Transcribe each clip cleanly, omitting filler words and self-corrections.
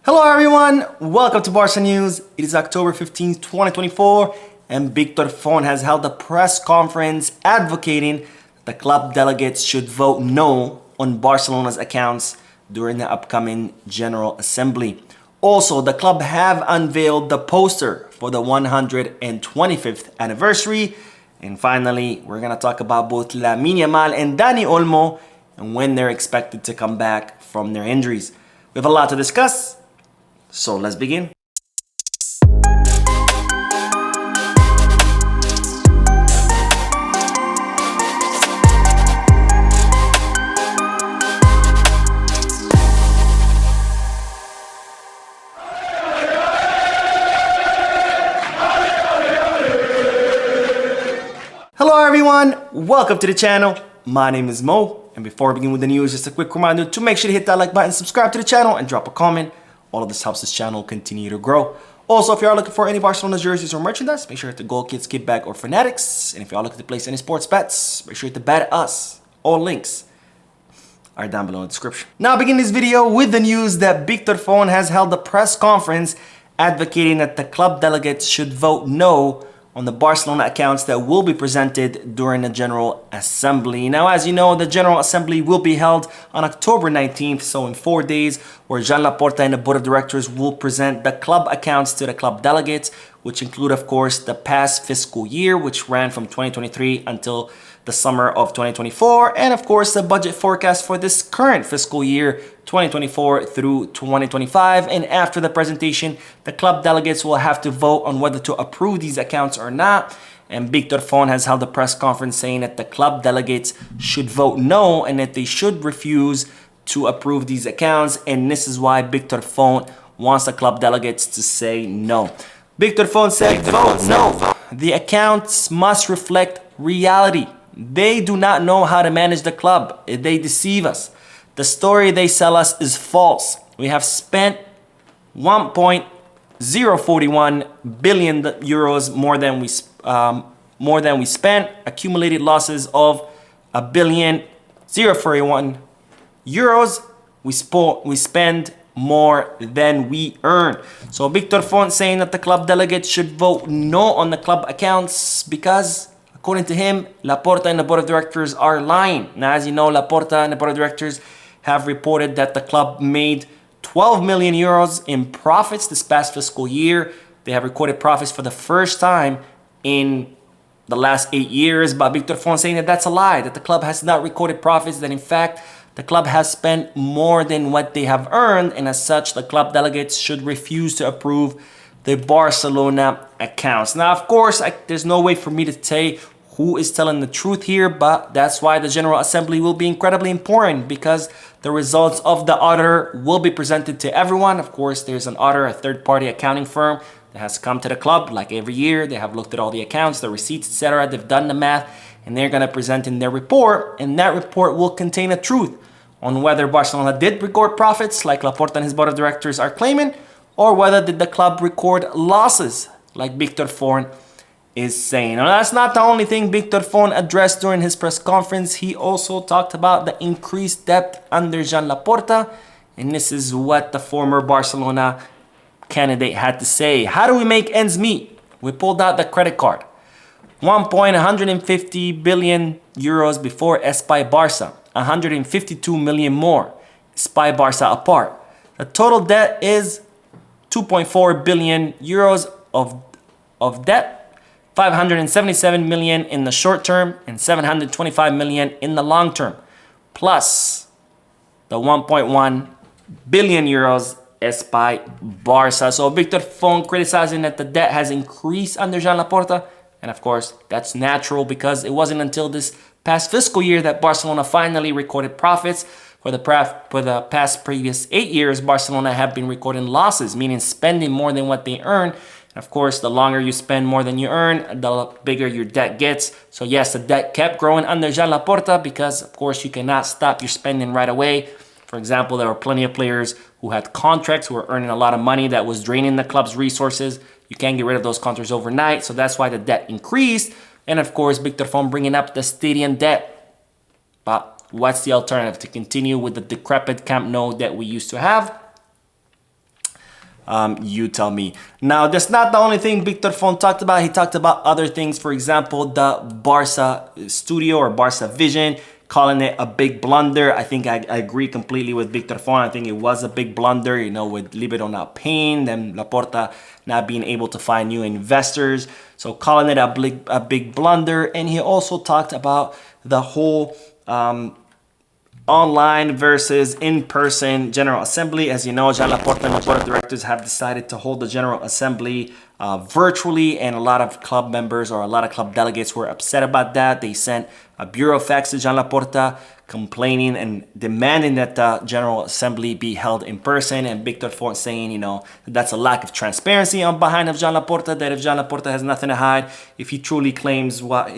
Hello everyone, welcome to Barca News. It is October 15th, 2024 and Victor Font has held a press conference advocating that the club delegates should vote no on Barcelona's accounts during the upcoming General Assembly. Also, the club have unveiled the poster for the 125th anniversary. And finally, we're going to talk about both Lamine Yamal and Dani Olmo and when they're expected to come back from their injuries. We have a lot to discuss. So let's begin. Hello everyone, welcome to the channel. My name is Mo, and before we begin with the news, just a quick reminder to make sure to hit that like button, subscribe to the channel, and drop a comment. All of this helps this channel continue to grow. Also, if you are looking for any Barcelona jerseys or merchandise, make sure to hit the Goal Kids, Kickback, or Fanatics. And if you are looking to place any sports bets, make sure to bet us. All links are down below in the description. Now, begin this video with the news that Victor Font has held a press conference advocating that the club delegates should vote no on the Barcelona accounts that will be presented during the General Assembly. Now, as you know, the General Assembly will be held on October 19th, so in 4 days, where Joan Laporta and the Board of Directors will present the club accounts to the club delegates, which include, of course, the past fiscal year, which ran from 2023 until the summer of 2024, and of course, the budget forecast for this current fiscal year, 2024 through 2025. And after the presentation, the club delegates will have to vote on whether to approve these accounts or not. And Victor Font has held a press conference saying that the club delegates should vote no and that they should refuse to approve these accounts. And this is why Victor Font wants the club delegates to say no. Victor Font said, vote no. The accounts must reflect reality. They do not know how to manage the club. They deceive us. The story they sell us is false. We have spent 1.041 billion euros more than we spent. Accumulated losses of 1.041 euros. We spend more than we earn. So Victor Font saying that the club delegates should vote no on the club accounts because, according to him, Laporta and the Board of Directors are lying. Now, as you know, Laporta and the Board of Directors have reported that the club made 12 million euros in profits this past fiscal year. They have recorded profits for the first time in the last 8 years. But Victor Font saying that that's a lie, that the club has not recorded profits, that in fact, the club has spent more than what they have earned. And as such, the club delegates should refuse to approve the Barcelona accounts. Now, of course, there's no way for me to say who is telling the truth here, but that's why the General Assembly will be incredibly important, because the results of the auditor will be presented to everyone. Of course, there's an auditor, a third-party accounting firm that has come to the club like every year. They have looked at all the accounts, the receipts, etc. They've done the math, and they're going to present in their report, and that report will contain a truth on whether Barcelona did record profits like Laporta and his Board of Directors are claiming, or whether did the club record losses like Victor Font is saying. Now, that's not the only thing Victor Font addressed during his press conference. He also talked about the increased debt under Joan Laporta, and this is what the former Barcelona candidate had to say. How do we make ends meet? We pulled out the credit card. 1.150 billion euros before Espai Barca, 152 million more, Espai Barca apart. The total debt is 2.4 billion euros of debt. 577 million in the short term and 725 million in the long term, plus the 1.1 billion euros Espai Barca. So Victor Font criticizing that the debt has increased under Joan Laporta, and of course that's natural because it wasn't until this past fiscal year that Barcelona finally recorded profits. For the past previous 8 years, Barcelona have been recording losses, meaning spending more than what they earn. Of course, the longer you spend more than you earn, the bigger your debt gets. So yes, the debt kept growing under Joan Laporta because, of course, you cannot stop your spending right away. For example, there were plenty of players who had contracts who were earning a lot of money that was draining the club's resources. You can't get rid of those contracts overnight, so that's why the debt increased. And of course, Victor Font bringing up the stadium debt. But what's the alternative? To continue with the decrepit Camp Nou that we used to have? You tell me. Now, that's not the only thing Victor Font talked about. He talked about other things. For example, the Barca studio or Barca vision, calling it a big blunder. I think I agree completely with Victor Font. I think it was a big blunder, you know, with Libero not paying, then Laporta not being able to find new investors. So calling it a big blunder. And he also talked about the whole online versus in-person General Assembly. As you know, Jean Laporta and the board of directors have decided to hold the General Assembly virtually, and a lot of club members or a lot of club delegates were upset about that. They sent a bureau fax to Jean Laporta complaining and demanding that the General Assembly be held in person, and Victor Font saying, you know, that's a lack of transparency on behind of Jean Laporta, that if Jean Laporta has nothing to hide, if he truly claims what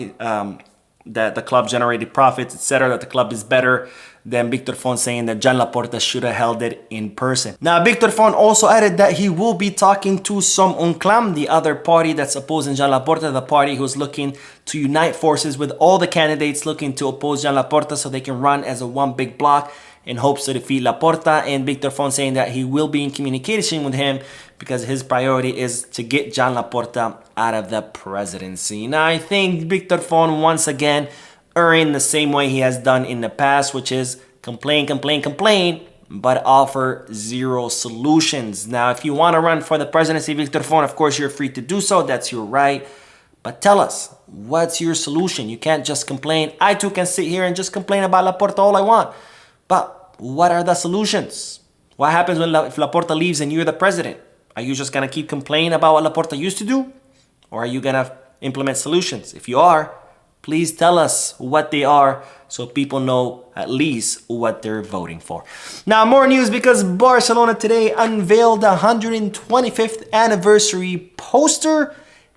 that the club generated profits, etc., that the club is better, then Victor Font saying that Jean Laporta should have held it in person. Now, Victor Font also added that he will be talking to Som Unclam, the other party that's opposing Jean Laporta, the party who's looking to unite forces with all the candidates looking to oppose Jean Laporta so they can run as a one big block in hopes to defeat Laporta. And Victor Font saying that he will be in communication with him because his priority is to get Jean Laporta out of the presidency. Now, I think Victor Font once again erring the same way he has done in the past, which is complain, but offer zero solutions. Now, if you want to run for the presidency, Victor Font, of course, you're free to do so. That's your right. But tell us, what's your solution? You can't just complain. I too can sit here and just complain about Laporta all I want. But what are the solutions? What happens when if Laporta leaves and you're the president? Are you just going to keep complaining about what Laporta used to do? Or are you going to implement solutions? If you are, please tell us what they are so people know at least what they're voting for. Now, more news because Barcelona today unveiled the 125th anniversary poster.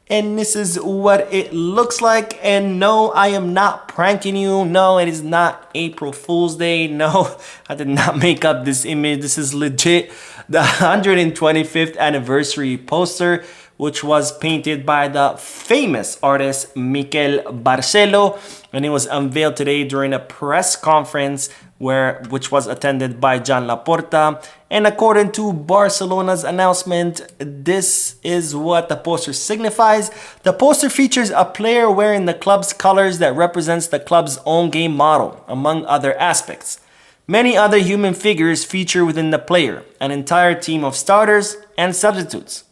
And this is what it looks like. And no, I am not pranking you. No, it is not April Fool's Day. No, I did not make up this image. This is legit. The 125th anniversary poster, which was painted by the famous artist Miquel Barcelo, and it was unveiled today during a press conference which was attended by Jean Laporta. And according to Barcelona's announcement, this is what the poster signifies. The poster features a player wearing the club's colors that represents the club's own game model, among other aspects. Many other human figures feature within the player, an entire team of starters and substitutes.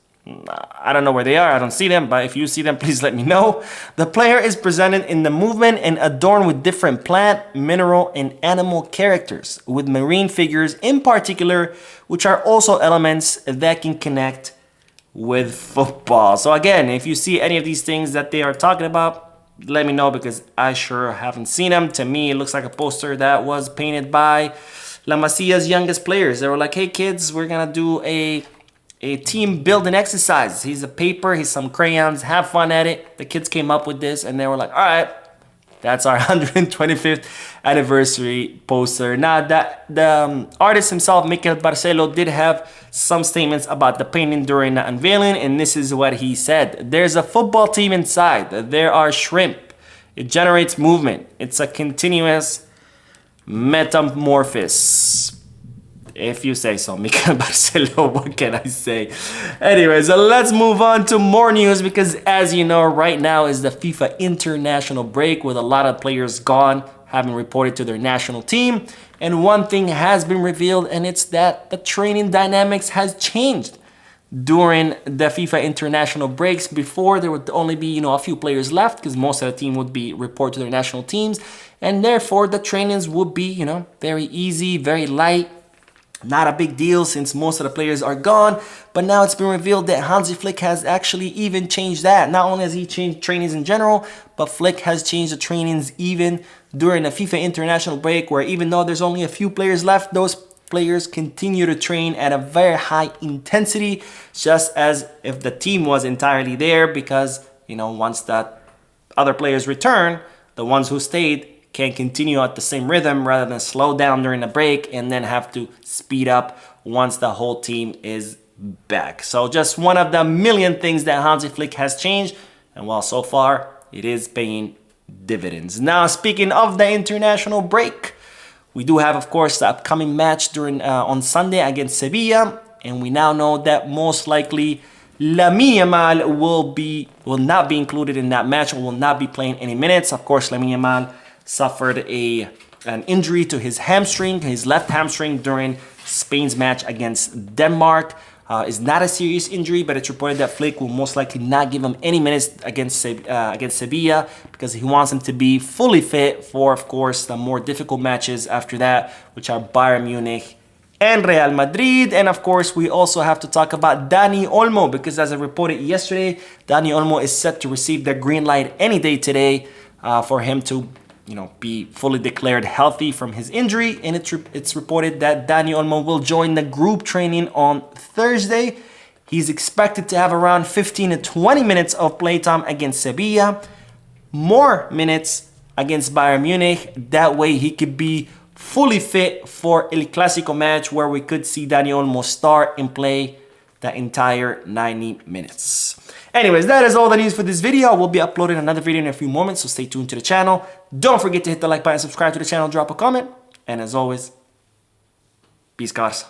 I don't know where they are, I don't see them, but if you see them, please let me know. The player is presented in the movement and adorned with different plant, mineral, and animal characters, with marine figures in particular, which are also elements that can connect with football. So again, if you see any of these things that they are talking about, let me know because I sure haven't seen them. To me, it looks like a poster that was painted by La Masia's youngest players. They were like, hey kids, we're gonna do a team building exercise. Here's a paper, here's some crayons, have fun at it. The kids came up with this and they were like, all right, that's our 125th anniversary poster. Now, the artist himself, Miquel Barcelo, did have some statements about the painting during the unveiling, and this is what he said. There's a football team inside. There are shrimp. It generates movement. It's a continuous metamorphosis. If you say so, Miquel Barcelo, what can I say? Anyway, so let's move on to more news because as you know, right now is the FIFA international break with a lot of players gone, having reported to their national team. And one thing has been revealed, and it's that the training dynamics has changed during the FIFA international breaks. Before, there would only be, a few players left because most of the team would be report to their national teams. And therefore, the trainings would be, very easy, very light. Not a big deal since most of the players are gone, but now it's been revealed that Hansi Flick has actually even changed that. Not only has he changed trainings in general, but Flick has changed the trainings even during the FIFA international break, where even though there's only a few players left, those players continue to train at a very high intensity, just as if the team was entirely there because, once that other players return, the ones who stayed can continue at the same rhythm rather than slow down during the break and then have to speed up once the whole team is back. So just one of the million things that Hansi Flick has changed, and well, so far it is paying dividends. Now, speaking of the international break, we do have, of course, the upcoming match on Sunday against Sevilla. and we now know that most likely Lamine Yamal will not be included in that match, or will not be playing any minutes. Of course, Lamine Yamal suffered an injury to his hamstring, his left hamstring, during Spain's match against Denmark. It's not a serious injury, but it's reported that Flick will most likely not give him any minutes against Sevilla, because he wants him to be fully fit for, of course, the more difficult matches after that, which are Bayern Munich and Real Madrid. And of course, we also have to talk about Dani Olmo, because as I reported yesterday, Dani Olmo is set to receive the green light any day today for him to be fully declared healthy from his injury. And it's reported that Dani Olmo will join the group training on Thursday. He's expected to have around 15 to 20 minutes of playtime against Sevilla, more minutes against Bayern Munich. That way he could be fully fit for El Clasico match, where we could see Dani Olmo start and play the entire 90 minutes. Anyways, that is all the news for this video. We'll be uploading another video in a few moments, so stay tuned to the channel. Don't forget to hit the like button, subscribe to the channel, drop a comment, and as always, peace, guys.